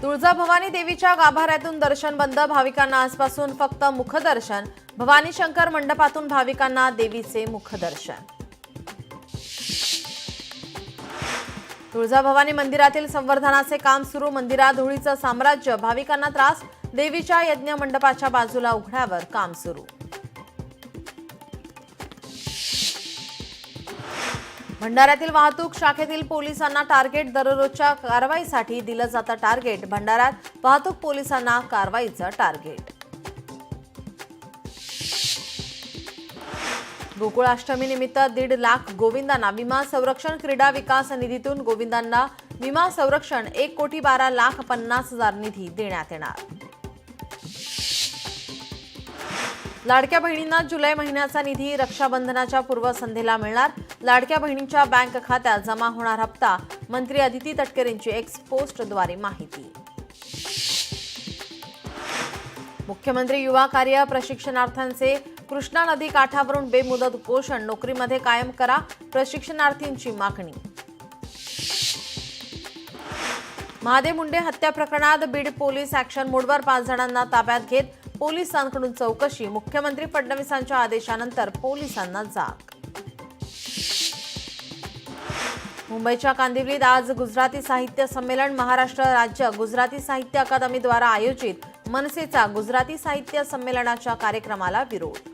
तुळजाभवानी देवीच्या गाभाऱ्यातून दर्शन बंद, भाविकांना आजपासून फक्त मुखदर्शन। भवानी शंकर मंडपातून भाविकांना देवीचे मुखदर्शन। तुळजाभवानी मंदिरातील संवर्धनाचे काम सुरू, मंदिरात धुळीचं साम्राज्य, भाविकांना त्रास, देवीच्या यज्ञ मंडपाच्या बाजूला उघड्यावर काम सुरू। भंडाऱ्यातील वाहतूक शाखेतील पोलिसांना टार्गेट, दररोजच्या कारवाईसाठी दिलं जातं टार्गेट। भंडाऱ्यात वाहतूक पोलिसांना कारवाईचं टार्गेट। गोकुळाष्टमीनिमित्त 1.5 लाख गोविंदांना विमा संरक्षण। क्रीडा विकास निधीतून गोविंदांना विमा संरक्षण 1,12,50,000 निधी देण्यात येणार। लाडक्या बहिणींना जुलै महिन्याचा निधी रक्षाबंधनाच्या पूर्वसंध्येला मिळणार। लाडक्या बहिणींच्या बँक खात्यात जमा होणार हप्ता, मंत्री अदिती तटकरेंची एक्स पोस्टद्वारे माहिती। मुख्यमंत्री युवा कार्य प्रशिक्षणार्थ्यांचे कृष्णा नदी काठावरून बेमुदत उपोषण, नोकरीमध्ये कायम करा, प्रशिक्षणार्थींची मागणी। महादेव मुंडे हत्या प्रकरणात बीड पोलीस ॲक्शन मोडवर, 5 जणांना ताब्यात घेत पोलिसांकडून चौकशी। मुख्यमंत्री फडणवीसांच्या आदेशानंतर पोलिसांना जाग। मुंबईच्या कांदिवलीत आज गुजराती साहित्य संमेलन। महाराष्ट्र राज्य गुजराती साहित्य अकादमीद्वारा आयोजित मनसेचा गुजराती साहित्य संमेलनाच्या कार्यक्रमाला विरोध।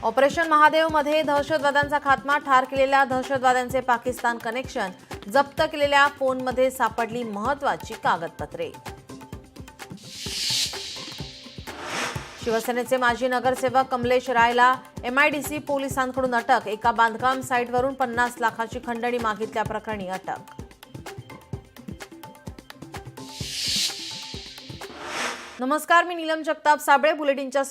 ऑपरेशन महादेवमध्ये दहशतवाद्यांचा खात्मा, ठार केलेल्या दहशतवाद्यांचे पाकिस्तान कनेक्शन, जप्त केलेल्या फोनमध्ये सापडली महत्त्वाची कागदपत्रे। शिवसेनेचे माजी नगरसेवक कमलेश रायला MIDC पोलिसांकडून अटक। एका बांधकाम साईटवरून 50 लाखाची खंडणी मागितल्याप्रकरणी अटक। नमस्कार, मी नीलम जगताप, साबळे बुलेटिनच्या